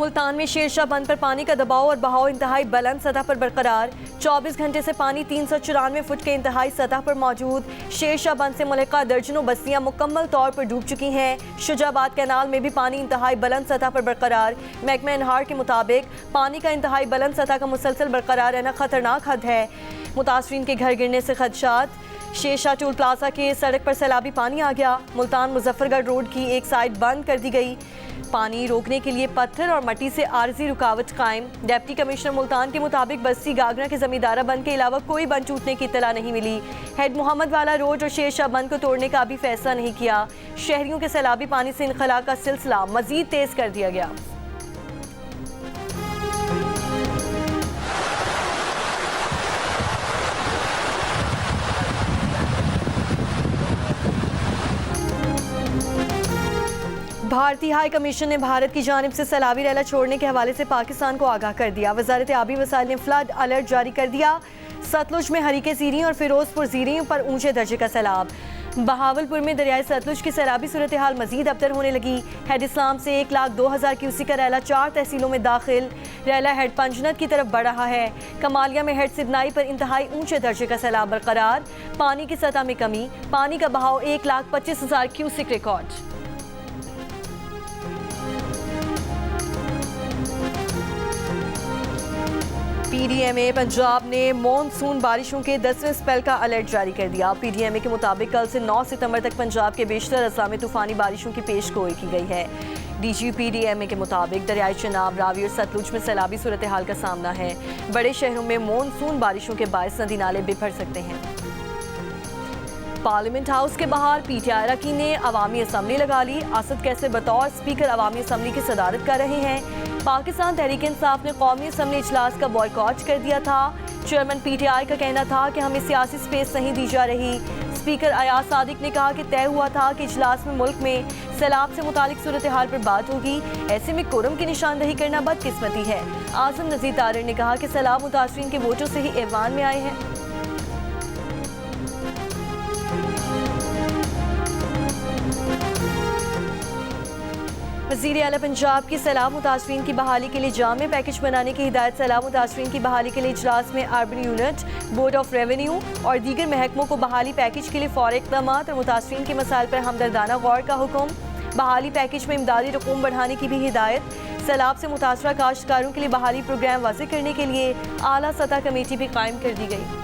मुल्तान में शेरशाह बंद पर पानी का दबाव और बहाव इंतहाई बुलंद सतह पर बरकरार। 24 घंटे से पानी 394 फुट के इंतहाई सतह पर मौजूद। शेरशाह बंद से मुल्का दर्जनों बस्तियां मुकम्मल तौर पर डूब चुकी हैं। शुजाबाद कैनाल में भी पानी इंतहाई बुलंद सतह पर बरकरार। महकमा एनहार के मुताबिक पानी का इंतहाई बुलंद सतह का मुसलसल बरकरार रहना खतरनाक हद है। मुतासरीन के घर गिरने से खदशात। शेरशाह टोल प्लाजा के सड़क पर सैलाबी पानी आ गया। मुल्तान मुजफ्फरगढ़ रोड की एक साइड बंद कर दी गई। पानी रोकने के लिए पत्थर और मट्टी से आर्जी रुकावट कायम। डिप्टी कमिश्नर मुल्तान के मुताबिक बस्ती गागरा के जमींदारा बंद के अलावा कोई बंद टूटने की इत्तला नहीं मिली। हेड मोहम्मद वाला रोड और शेरशाह बंद को तोड़ने का भी फैसला नहीं किया। शहरियों के सैलाबी पानी से इनखला का सिलसिला मजीद तेज कर दिया गया। भारतीय हाई कमीशन ने भारत की जानिब से सैलाबी रैला छोड़ने के हवाले से पाकिस्तान को आगाह कर दिया। वजारत आबी वसाइल ने फ्लड अलर्ट जारी कर दिया। सतलुज में हरीके ज़ीरी और फिरोजपुर ज़ीरी पर ऊंचे दर्जे का सैलाब। बहावलपुर में दरियाए सतलुज की सैलाबी सूरत हाल मजीद अबतर होने लगी। हेड इस्लाम से 1,02,000 क्यूसी का रैला 4 तहसीलों में दाखिल। रैला हेड पंजनत की तरफ बढ़ रहा है। कमालिया में हेड सिदनाई पर इंतहाई ऊंचे दर्जे का सैलाब बरकरार। पानी की सतह में कमी। पानी का बहाव 1,25,000 क्यूसिक रिकॉर्ड। पीडीएमए पंजाब ने मॉनसून बारिशों के 10वें स्पेल का अलर्ट जारी कर दिया। पीडीएमए के मुताबिक कल से 9 सितंबर तक पंजाब के बेशतर अजला में तूफानी बारिशों की पेशगोई की गई है। डीजी पीडीएमए के मुताबिक दरियाई चनाब, रावी और सतलुज में सैलाबी सूरत हाल का सामना है। बड़े शहरों में मॉनसून बारिशों के बायस नदी नाले बिफर सकते हैं। पार्लियामेंट हाउस के बाहर पीटीआई अरकान ने अवामी असम्बली लगा ली। असद कैसर बतौर स्पीकर अवामी असम्बली की सदारत कर रहे हैं। पाकिस्तान तहरीक इंसाफ ने कौमी असम्बली इजलास का बॉयकॉट कर दिया था। चेयरमैन पीटीआई का कहना था कि हमें सियासी स्पेस नहीं दी जा रही। स्पीकर अयाज सादिक ने कहा कि तय हुआ था कि इजलास में मुल्क में सैलाब से मुतालिक सूरत हाल पर बात होगी। ऐसे में कोरम की निशानदही करना बदकिस्मती है। आजम नज़ीर तारिर ने कहा कि सैलाब मुतासरीन के वोटों से ही ऐवान में आए हैं। वज़ीर आला पंजाब की सैलाब मुतासरीन की बहाली के लिए जामे पैकेज बनाने की हिदायत। सैलाब मुतासरीन की बहाली के लिए इजलास में urban unit, board of revenue और दीगर महकमों को बहाली पैकेज के लिए फौरी इक़दाम और मुतासरीन के मसाइल पर हमदर्दाना गौर का हुक्म। बहाली पैकेज में इमदादी रकूम बढ़ाने की भी हिदायत। सैलाब से मुतासरा काश्तकारों के लिए बहाली प्रोग्राम वाज़ेह करने के लिए आला सतह कमेटी भी कायम कर दी गई।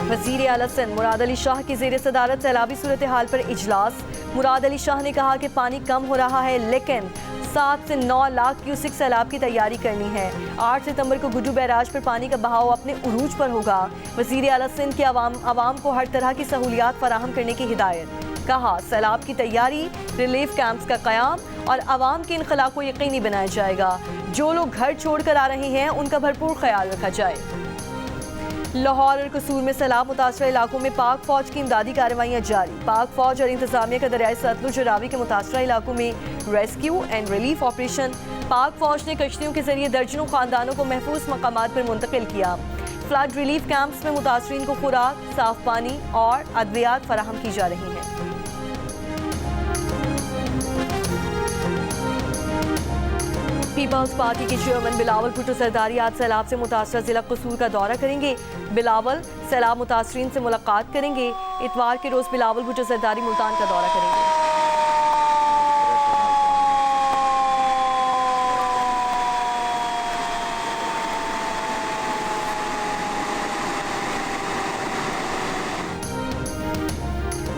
वज़ीर आला सिंध मुराद अली शाह की ज़ेर सदारत सैलाबी सूरत हाल पर इजलास। मुराद अली शाह ने कहा कि पानी कम हो रहा है, लेकिन 7 से 9 लाख क्यूसिक सैलाब की तैयारी करनी है। 8 सितंबर को गुड्डू बैराज पर पानी का बहाव अपने उरूज पर होगा। वज़ीर आला सिंध की आवाम को हर तरह की सहूलियात फराहम करने की हिदायत। कहा सैलाब की तैयारी, रिलीफ कैंप्स का क़याम और आवाम के इनखला को यकीनी बनाया जाएगा। जो लोग घर छोड़ कर आ रहे हैं उनका भरपूर ख्याल रखा जाए। लाहौर और कसूर में सैलाब मुतासर इलाकों में पाक फौज की इमदादी कार्रवाइयाँ जारी। पाक फौज और इंतजामिया का दरियाई सतलुज और रावी के मुतासर इलाकों में रेस्क्यू एंड रिलीफ ऑपरेशन। पाक फौज ने कश्तियों के जरिए दर्जनों खानदानों को महफूज मकामात पर मुंतकिल किया। फ्लड रिलीफ कैंप्स में मुतासरीन को खुराक, साफ पानी और अद्वियात फराहम की जा रही हैं। पीपल्स पार्टी के चेयरमैन बिलावल भुट्टो सरदारी आज सैलाब से मुतासर जिला कसूर का दौरा करेंगे। बिलावल सैलाब मुतासरीन से मुलाकात करेंगे। इतवार के रोज बिलावल भुट्टो सरदारी मुल्तान का दौरा करेंगे।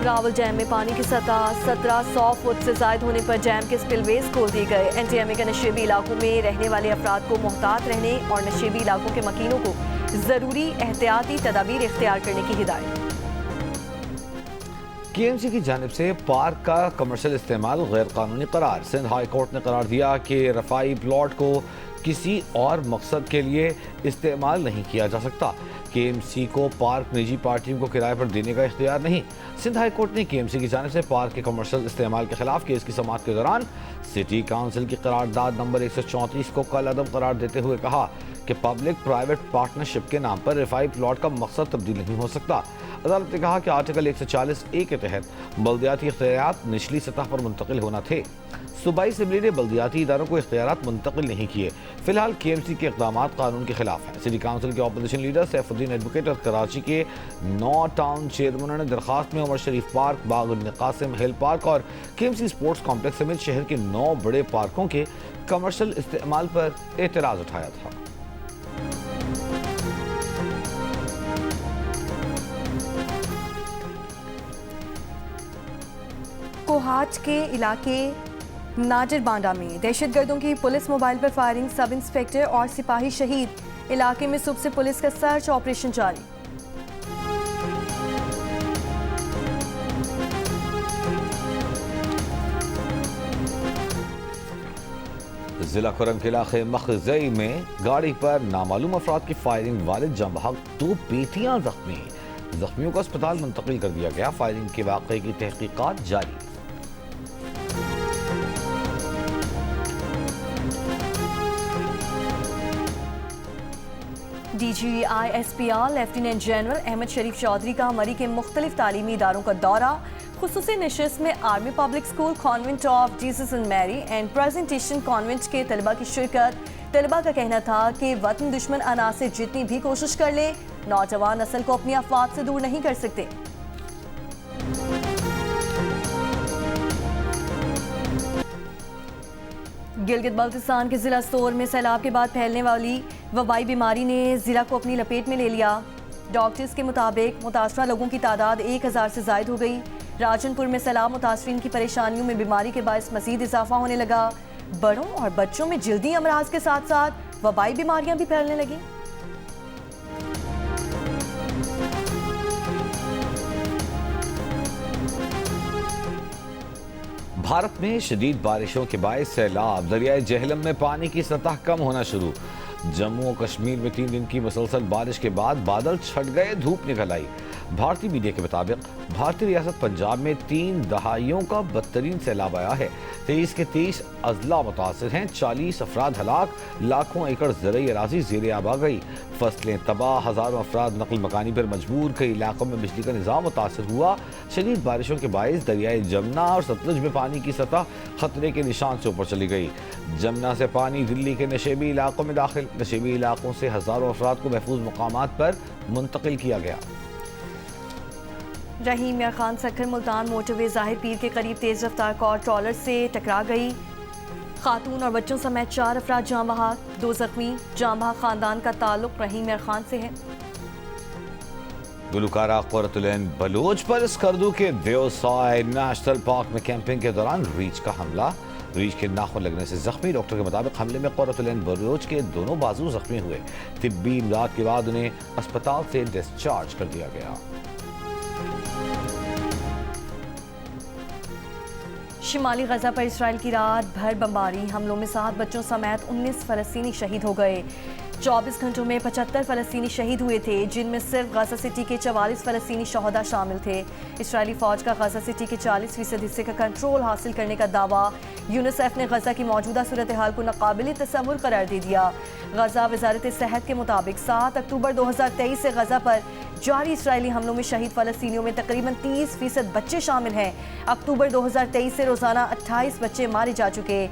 रावल डैम में पानी की सतह 1700 फुट से ज़ायद होने पर डैम के स्पिलवेज खोल दिए गए। एनटीएमए के नशेबी इलाकों में रहने वाले अफराद को मोहतात रहने और नशेबी इलाकों के मकीनों को ज़रूरी एहतियाती तदाबीर इख्तियार करने की हिदायत। केएमसी की जानिब से पार्क का कमर्शियल इस्तेमाल गैर कानूनी करार। सिंध हाई कोर्ट ने करार दिया कि रफाई प्लॉट को किसी और मकसद के लिए इस्तेमाल नहीं किया जा सकता। केएमसी को पार्क निजी पार्टियों को किराए पर देने का इख्तियार नहीं। सिंध हाई कोर्ट ने केएमसी की जानिब से पार्क के कमर्शियल इस्तेमाल के खिलाफ केस की समाअत के दौरान सिटी काउंसिल की करारदाद नंबर 134 को कल अदम करार देते हुए कहा कि पब्लिक प्राइवेट पार्टनरशिप के नाम पर रिफाई प्लॉट का मकसद तब्दील नहीं हो सकता। अदालत ने कहा कि आर्टिकल 140A के तहत बल्दियाती इख्तियारात निचली सतह पर मुंतकिल होना थे। सूबाई असम्बली ने बल्दियाती इदारों को इख्तियारात मुंतकिल नहीं किए। फिलहाल KMC के इक़दाम कानून के खिलाफ हैं। सिटी काउंसिल के अपोजिशन लीडर सैफुद्दीन एडवोकेट और कराची के 9 टाउन चेयरमैनों ने दरखास्त में उमर शरीफ पार्क, बाग इब्न कासिम हिल पार्क और KMC स्पोर्ट्स कॉम्प्लेक्स समेत शहर के 9 बड़े पार्कों के कमर्शियल इस्तेमाल पर एतराज़ उठाया था। कोहाट के इलाके नाजिर बांडा में दहशतगर्दों की पुलिस मोबाइल पर फायरिंग, सब इंस्पेक्टर और सिपाही शहीद। इलाके में सुबह से पुलिस का सर्च ऑपरेशन जारी। जिला खुरम के इलाके मखजई में गाड़ी पर नामालूम अफराद की फायरिंग, वालिद जाँ बहक, 2 बेटियां जख्मी। जख्मियों को अस्पताल मुंतकिल कर दिया गया। फायरिंग के वाक़े की तहकीकात जारी। DGI-SPR लेफ्टिनेंट जनरल अहमद शरीफ चौधरी का मरी के मुख्तलिफ तालीमी इदारों का दौरा। खुसूसी नशिस्त में Army Public School, Convent of Jesus and Mary and Presentation Convent के तलबा की शिरकत। तलबा का कहना था कि वतन दुश्मन अनासिर जितनी भी कोशिश कर ले, नौजवान नस्ल को अपनी अफवाद से दूर नहीं कर सकते। गिलगित बल्तिस्तान के जिला स्तोर में सैलाब के बाद फैलने वाली वबाई बीमारी ने जिला को अपनी लपेट में ले लिया। डॉक्टर्स के मुताबिक मुतासरा लोगों की तादाद 1000 से जायद हो गई। राजनपुर में सैलाब मुतासरीन की परेशानियों में बीमारी के बायस मजीद इजाफा होने लगा। बड़ों और बच्चों में जल्दी अमराज के साथ साथ वबाई बीमारियां भी फैलने लगी। भारत में शदीद बारिशों के बायस सैलाब, दरियाए जेहलम में पानी की सतह कम होना शुरू। जम्मू और कश्मीर में 3 दिन की मुसलसल बारिश के बाद बादल छट गए, धूप निकल आई। भारतीय मीडिया के मुताबिक भारतीय रियासत पंजाब में 3 दहाइयों का बदतरीन सैलाब आया है। 23 के 23 अजला मुतासिर हैं, 40 अफराद हलाक, लाखों एकड़ ज़रई अराजी ज़ेरे आब आ गई, फसलें तबाह, हज़ारों अफराद नकल मकानी पर मजबूर, कई इलाकों में बिजली का निज़ाम मुतासर हुआ। शदीद बारिशों के बायस दरियाए जमुना और सतलुज में पानी की सतह खतरे के निशान से ऊपर चली गई। जमुना से पानी दिल्ली के नशेबी इलाकों में दाखिल, नशेबी इलाकों से हज़ारों अफराद को महफूज मकामात पर मुंतकिल किया गया। रहीम यार खान सक्खर मुल्तान मोटरवे ज़ाहिर पीर के करीब तेज़ रफ्तार कार ट्रॉलर से टकरा गई। खातून और बच्चों समेत 4 अफराद जाँ बहक, 2 जख्मी। जाँ बहक खानदान का ताल्लुक रहीम यार खान से है। गुलकारा क़ुर्रतुल-ऐन बलूच पर स्कर्दू के देवसाय नेशनल पार्क में कैंपिंग के दौरान रीछ का हमला, रीछ के नाखून लगने से जख्मी। डॉक्टर के मुताबिक हमले में क़ुर्रतुल-ऐन बलूच के दोनों बाजू जख्मी हुए। तिब्बी इमदाद के बाद उन्हें अस्पताल से डिस्चार्ज कर दिया गया। शिमाली गजा पर इसराइल की रात भर बमबारी हमलों में 7 बच्चों समेत 19 फ़लस्तीनी शहीद हो गए। 24 घंटों में 75 फ़लस्तीनी शहीद हुए थे, जिनमें सिर्फ गजा सिटी के 44 फ़लस्तीनी शहदा शामिल थे। इसराइली फ़ौज का गजा सिटी के 40% हिस्से का कंट्रोल हासिल करने का दावा। यूनिसेफ ने गजा की मौजूदा सूरत हाल को नाकाबिल तसव्वुर करार दे दिया। गजा वजारत सेहत के मुताबिक 7 अक्टूबर 2023 से गजा पर जारी इसराइली हमलों में शहीद फ़लस्तीनियों में तकरीबन 30% बच्चे शामिल हैं। अक्टूबर 2023 से रोज़ाना 28 बच्चे मारे जा चुके।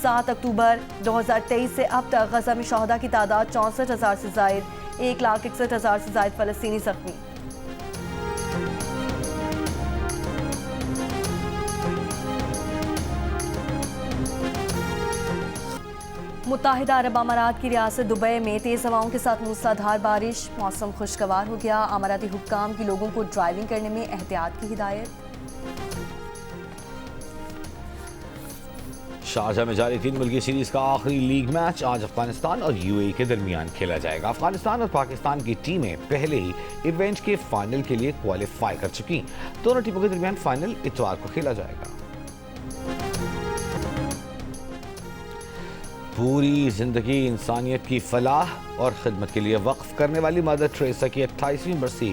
7 अक्टूबर 2023 से अब तक गजा में शहदा की तादाद 64,000 से जायद, 1,61,000 से जायद फ़लस्तीनी जख्मी। मुत्ताहिदा अरब अमारात की रियासत दुबई में तेज़ हवाओं के साथ मूसलाधार बारिश, मौसम खुशगवार हो गया। अमाराती हुक्काम की लोगों को ड्राइविंग करने में एहतियात की हिदायत। शारजा में जारी 3 मुल्की सीरीज का आखिरी लीग मैच आज अफगानिस्तान और UAE के दरमियान खेला जाएगा। अफगानिस्तान और पाकिस्तान की टीमें पहले ही इवेंट के फाइनल के लिए क्वालिफाई कर चुकी। दोनों टीमों के दरमियान फाइनल इतवार को खेला जाएगा। पूरी ज़िंदगी इंसानियत की फलाह और ख़िदमत के लिए वक्फ करने वाली मदर टेरेसा की 28वीं बरसी।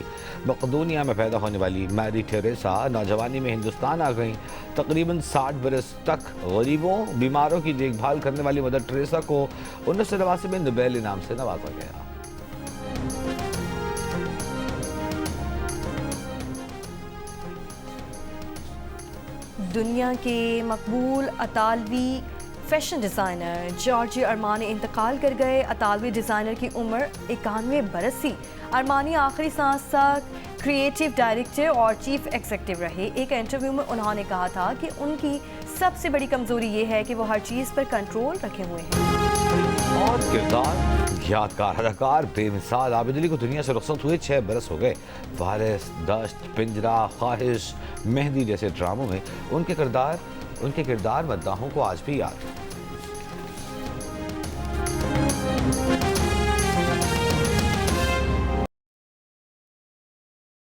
मकदूनिया में पैदा होने वाली मैरी टेरेसा नौजवानी में हिंदुस्तान आ गईं। तकरीबन 60 बरस तक गरीबों बीमारों की देखभाल करने वाली मदर टेरेसा को 1989 में नोबेल इनाम से नवाजा गया। दुनिया के मकबूल अतालवी फैशन डिज़ाइनर जॉर्जियो अरमानी इंतकाल कर गए। अतालवी डिज़ाइनर की उम्र 91 बरस थी। अरमानी आखिरी सांस तक क्रिएटिव डायरेक्टर और चीफ एग्जीक्यूटिव रहे। एक इंटरव्यू में उन्होंने कहा था कि उनकी सबसे बड़ी कमज़ोरी ये है कि वो हर चीज़ पर कंट्रोल रखे हुए हैं। और किरदार यादगार अदाकार बेमिसाल आबिद अली को दुनिया से रुखसत हुए 6 बरस हो गए। वारिस, दश्त, पिंजरा, ख्वाहिश, मेहंदी जैसे ड्रामों में उनके किरदार मद्दाहों को आज भी याद है।